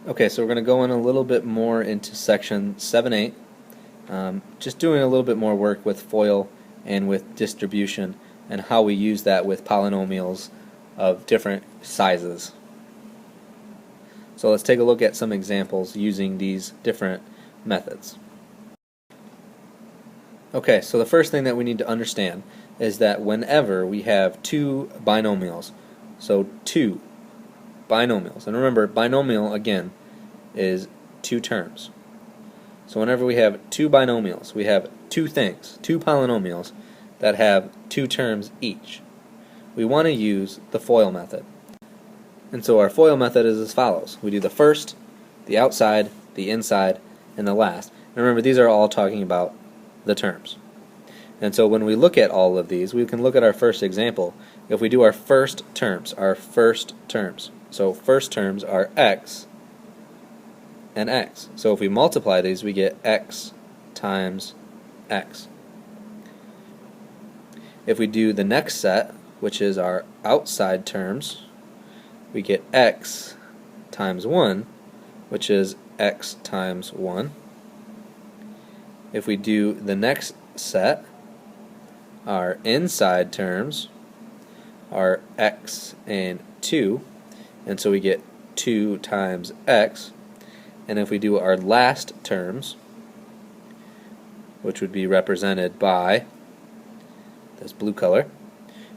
Okay, so we're going to go in a little bit more into section 7-8, just doing a little bit more work with FOIL and with distribution and how we use that with polynomials of different sizes. So let's take a look at some examples using these different methods. Okay, so the first thing that we need to understand is that whenever we have two binomials, so two binomials, and remember binomial again is two terms. So whenever we have two binomials, we have two things, two polynomials that have two terms each. We want to use the FOIL method. And so our FOIL method is as follows. We do the first, the outside, the inside, and the last. And remember, these are all talking about the terms. And so when we look at all of these, we can look at our first example. If we do our first terms, so first terms are x and x. So if we multiply these, we get x times x. If we do the next set, which is our outside terms, we get x times 1, which is x times 1. If we do the next set, our inside terms are x and 2, and so we get 2 times x. And if we do our last terms, which would be represented by this blue color,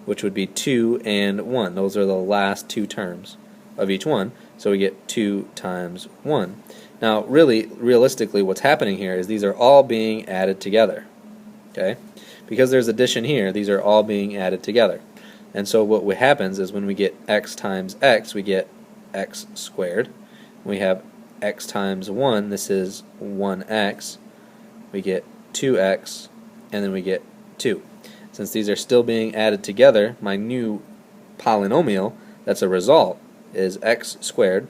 which would be 2 and 1. Those are the last two terms of each one, so we get 2 times 1. Now, realistically, what's happening here is these are all being added together. Okay? Because there's addition here, these are all being added together. And so what happens is when we get x times x, we get x squared. When we have x times 1, this is 1x. We get 2x, and then we get 2. Since these are still being added together, my new polynomial that's a result is x squared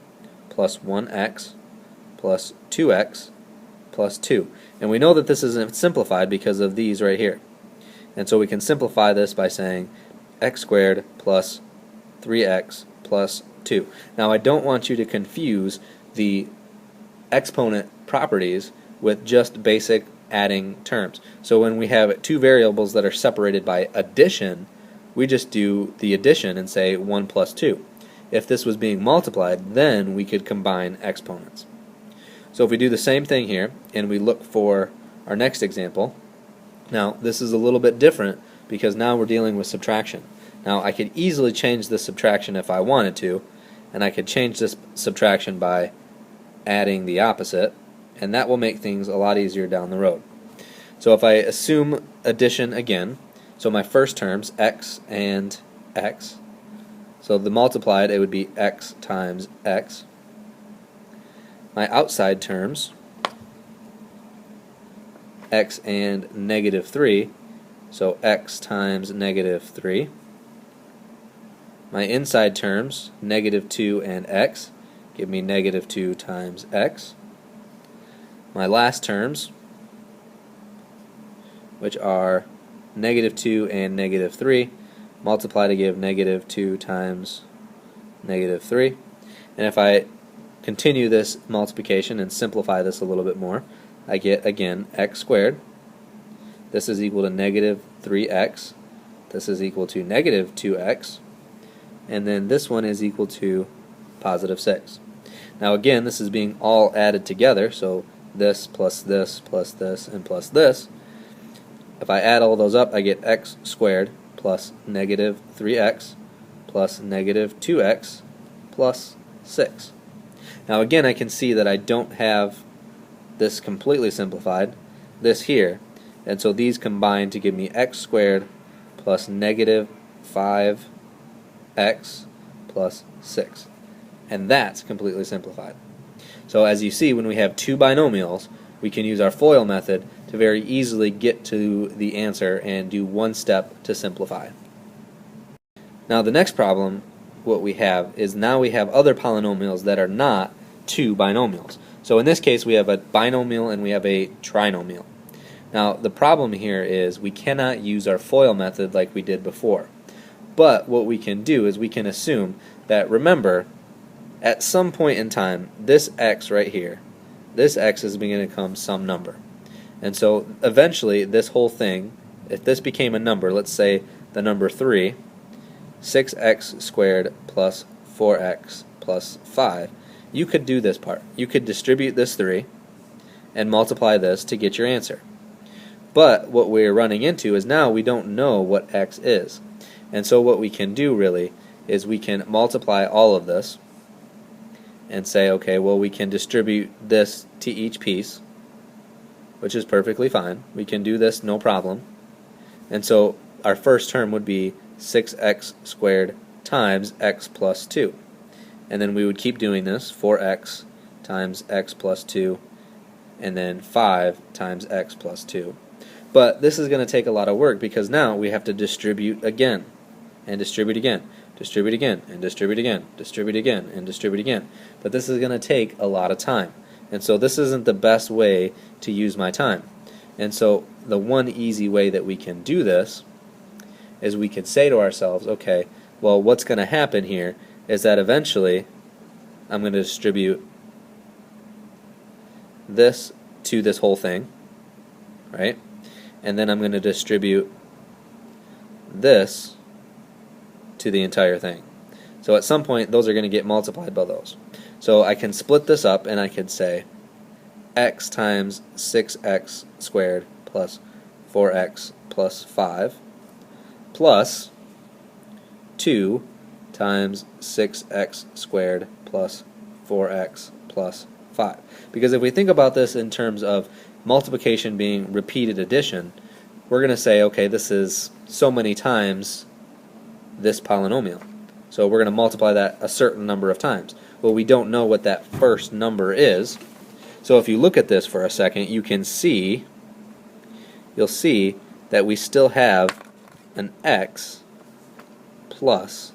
plus 1x plus 2x plus 2. And we know that this isn't simplified because of these right here. And so we can simplify this by saying x squared plus 3x plus 2. Now I don't want you to confuse the exponent properties with just basic adding terms. So when we have two variables that are separated by addition, we just do the addition and say 1 plus 2. If this was being multiplied, then we could combine exponents. So if we do the same thing here and we look for our next example, now this is a little bit different because now we're dealing with subtraction. Now I could easily change this subtraction if I wanted to, and I could change this subtraction by adding the opposite, and that will make things a lot easier down the road. So if I assume addition again, so my first terms, x and x, so the multiplied, it would be x times x. My outside terms, x and negative 3, so x times negative 3. My inside terms, negative 2 and x, give me negative 2 times x. My last terms, which are negative 2 and negative 3, multiply to give negative 2 times negative 3. And if I continue this multiplication and simplify this a little bit more, I get, again, x squared. This is equal to negative 3x. This is equal to negative 2x. And then this one is equal to positive 6. Now again, this is being all added together, so this plus this plus this and plus this. If I add all those up, I get x squared plus negative 3x plus negative 2x plus 6. Now again, I can see that I don't have this completely simplified, this here, and so these combine to give me x squared plus negative 5x plus 6. And that's completely simplified. So as you see, when we have two binomials, we can use our FOIL method to very easily get to the answer and do one step to simplify. Now the next problem, what we have is now we have other polynomials that are not two binomials. So in this case we have a binomial and we have a trinomial. Now the problem here is we cannot use our FOIL method like we did before. But what we can do is we can assume that, remember, at some point in time, this x right here, this x is going to become some number. And so eventually this whole thing, if this became a number, let's say the number 3, 6x squared plus 4x plus 5, you could do this part. You could distribute this 3 and multiply this to get your answer. But what we're running into is now we don't know what x is. And so what we can do really is we can multiply all of this and say, okay, well, we can distribute this to each piece, which is perfectly fine. We can do this no problem. And so our first term would be 6x squared times x plus 2. And then we would keep doing this, 4x times x plus 2, and then 5 times x plus 2. But this is going to take a lot of work because now we have to distribute again, and distribute again, distribute again, and distribute again, distribute again, and distribute again. But this is going to take a lot of time. And so this isn't the best way to use my time. And so the one easy way that we can do this is we can say to ourselves, okay, well, what's going to happen here is that eventually I'm going to distribute this to this whole thing, right? And then I'm going to distribute this to the entire thing. So at some point those are going to get multiplied by those. So I can split this up and I could say x times 6x squared plus 4x plus 5 plus 2 times 6x squared plus 4x plus 5. Because if we think about this in terms of multiplication being repeated addition, we're going to say, okay, this is so many times this polynomial. So we're going to multiply that a certain number of times. Well, we don't know what that first number is. So if you look at this for a second, you'll see that we still have an x plus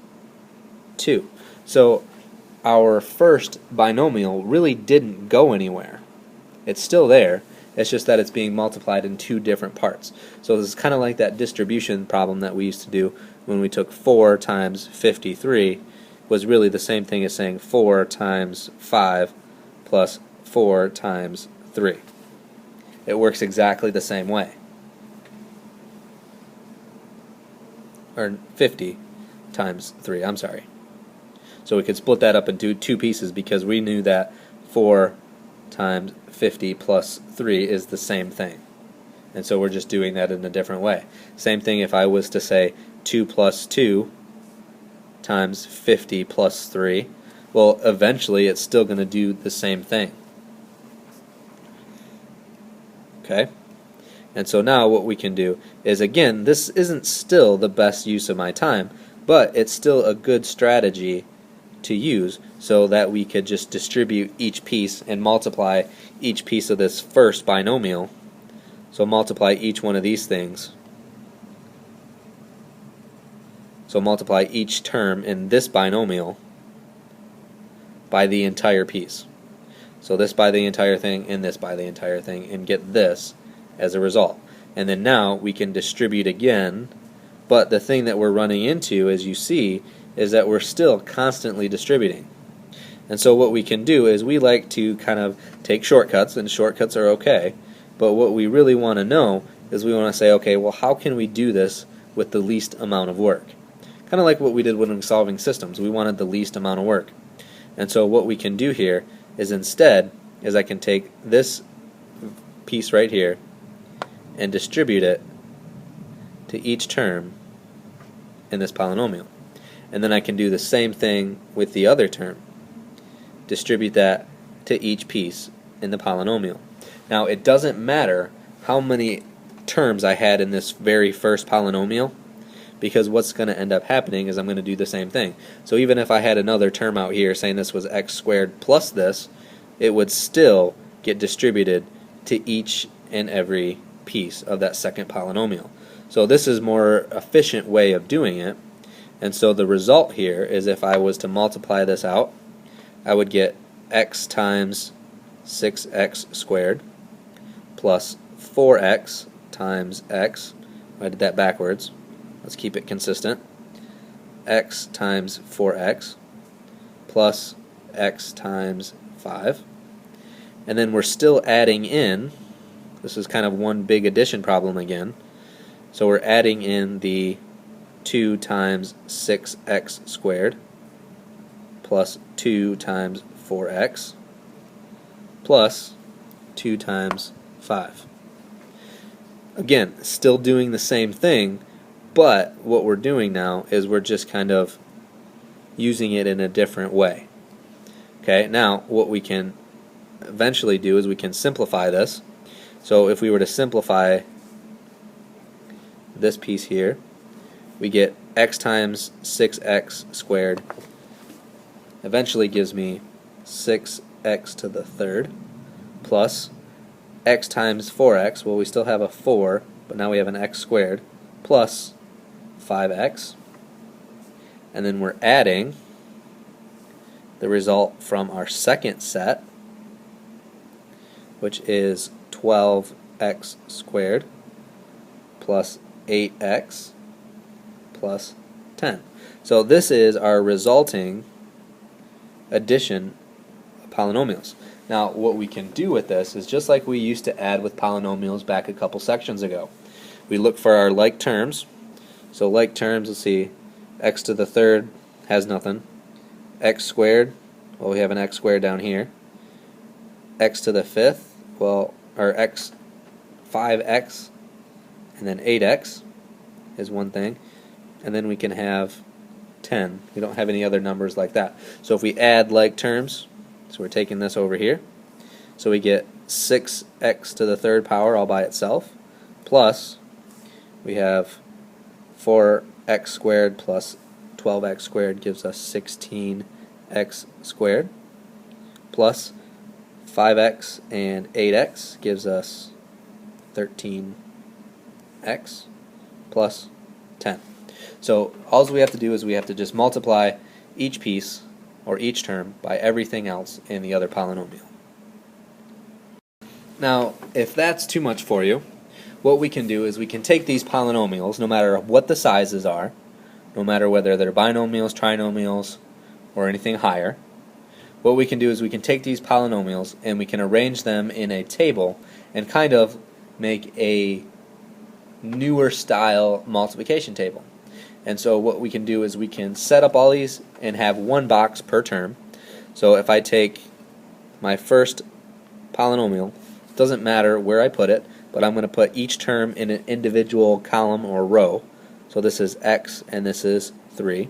2. So our first binomial really didn't go anywhere. It's still there. It's just that it's being multiplied in two different parts. So this is kind of like that distribution problem that we used to do when we took 4 times 53, was really the same thing as saying 4 times 5 plus 4 times 3. It works exactly the same way. Or 50 times 3, I'm sorry. So we could split that up into two pieces because we knew that 4 times 50 plus 3 is the same thing. And so we're just doing that in a different way. Same thing if I was to say 2 plus 2 times 50 plus 3. Well, eventually it's still going to do the same thing. Okay? And so now what we can do is, again, this isn't still the best use of my time, but it's still a good strategy to use so that we could just distribute each piece and multiply each piece of this first binomial. So multiply each one of these things. So multiply each term in this binomial by the entire piece. So this by the entire thing and this by the entire thing, and get this as a result. And then now we can distribute again, but the thing that we're running into, as you see, is that we're still constantly distributing. And so what we can do is we like to kind of take shortcuts, and shortcuts are okay, but what we really want to know is we want to say, okay, well, how can we do this with the least amount of work? Kind of like what we did when we were solving systems. We wanted the least amount of work. And so what we can do here is instead is I can take this piece right here and distribute it to each term in this polynomial. And then I can do the same thing with the other term. Distribute that to each piece in the polynomial. Now, it doesn't matter how many terms I had in this very first polynomial, because what's going to end up happening is I'm going to do the same thing. So even if I had another term out here saying this was x squared plus this, it would still get distributed to each and every piece of that second polynomial. So this is a more efficient way of doing it. And so the result here is if I was to multiply this out, I would get x times 6x squared plus 4x times x. I did that backwards. Let's keep it consistent. X times 4x plus x times 5. And then we're still adding in, this is kind of one big addition problem again, so we're adding in the 2 times 6x squared plus 2 times 4x plus 2 times 5. Again, still doing the same thing, but what we're doing now is we're just kind of using it in a different way. Okay, now what we can eventually do is we can simplify this. So if we were to simplify this piece here, we get x times 6x squared eventually gives me 6x to the third plus x times 4x, well, we still have a 4, but now we have an x squared, plus 5x, and then we're adding the result from our second set, which is 12x squared plus 8x plus 10. So this is our resulting addition of polynomials. Now what we can do with this is just like we used to add with polynomials back a couple sections ago. We look for our like terms. So like terms, let's see, x to the third has nothing. X squared, well, we have an x squared down here. X to the fifth, well, or x, 5x, and then 8x is one thing. And then we can have 10. We don't have any other numbers like that. So if we add like terms, so we're taking this over here, so we get 6x to the third power all by itself, plus we have 4x squared plus 12x squared gives us 16x squared, plus 5x and 8x gives us 13x plus 10. So all we have to do is we have to just multiply each piece or each term by everything else in the other polynomial. Now, if that's too much for you, what we can do is we can take these polynomials, no matter what the sizes are, no matter whether they're binomials, trinomials, or anything higher, what we can do is we can take these polynomials and we can arrange them in a table and kind of make a newer style multiplication table. And so what we can do is we can set up all these and have one box per term. So if I take my first polynomial, it doesn't matter where I put it, but I'm going to put each term in an individual column or row. So this is x and this is 3.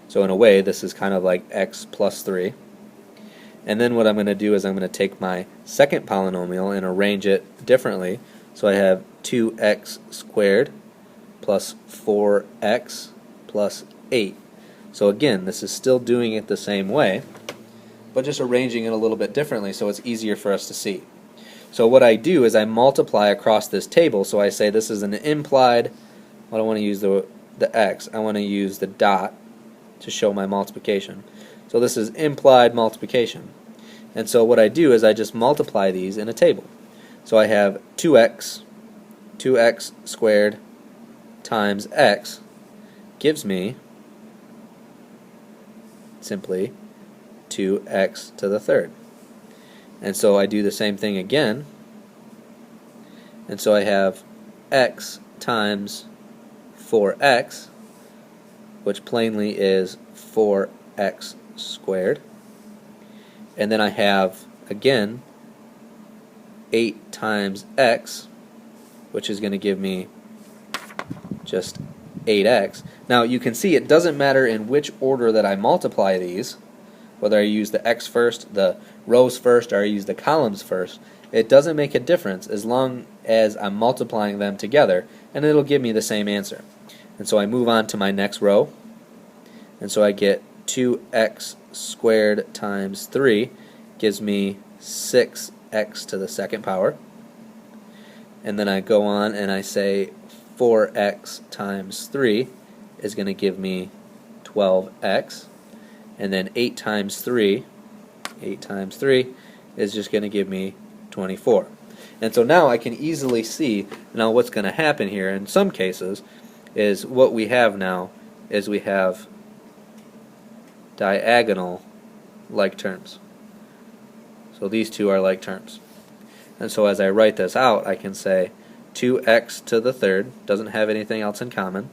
So in a way this is kind of like x plus 3. And then what I'm going to do is I'm going to take my second polynomial and arrange it differently. So I have 2x squared plus 4x plus 8. So again, this is still doing it the same way, but just arranging it a little bit differently so it's easier for us to see. So what I do is I multiply across this table, so I say this is an implied, I don't want to use the x, I want to use the dot to show my multiplication. So this is implied multiplication. And so what I do is I just multiply these in a table. So I have 2x squared times x gives me simply 2x to the third. And so I do the same thing again, and so I have x times 4x, which plainly is 4x squared, and then I have again 8 times x, which is going to give me just 8x. Now you can see it doesn't matter in which order that I multiply these, whether I use the x first, the rows first, or I use the columns first. It doesn't make a difference as long as I'm multiplying them together, and it'll give me the same answer. And so I move on to my next row, and so I get 2x squared times 3 gives me 6x to the second power. And then I go on and I say 4x times 3 is going to give me 12x, and then 8 times 3 is just going to give me 24. And so now I can easily see now what's going to happen here in some cases is what we have now is we have diagonal like terms. So these two are like terms. And so as I write this out, I can say 2x to the third, doesn't have anything else in common,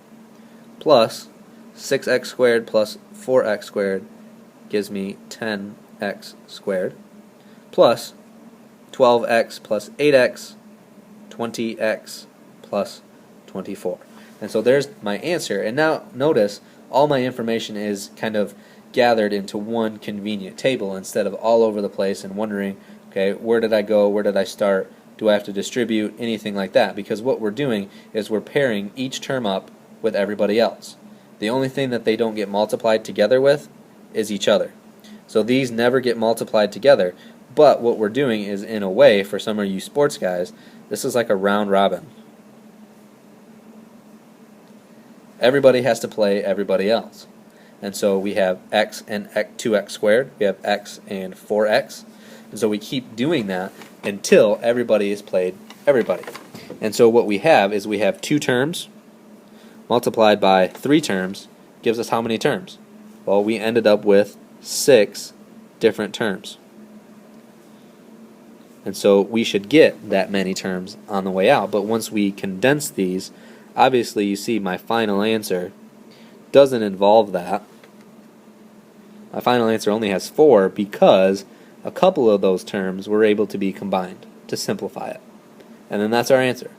plus 6x squared plus 4x squared gives me 10x squared, plus 12x plus 8x, 20x plus 24. And so there's my answer. And now notice all my information is kind of gathered into one convenient table instead of all over the place and wondering, okay, where did I go, where did I start, do I have to distribute, anything like that, because what we're doing is we're pairing each term up with everybody else. The only thing that they don't get multiplied together with is each other. So these never get multiplied together, but what we're doing is, in a way, for some of you sports guys, this is like a round robin. Everybody has to play everybody else. And so we have x and 2x squared, we have x and 4x, and so we keep doing that until everybody has played everybody. And so what we have is we have 2 terms multiplied by 3 terms gives us how many terms? Well, we ended up with 6 different terms. And so we should get that many terms on the way out. But once we condense these, obviously you see my final answer doesn't involve that. My final answer only has 4 because a couple of those terms were able to be combined to simplify it. And then that's our answer.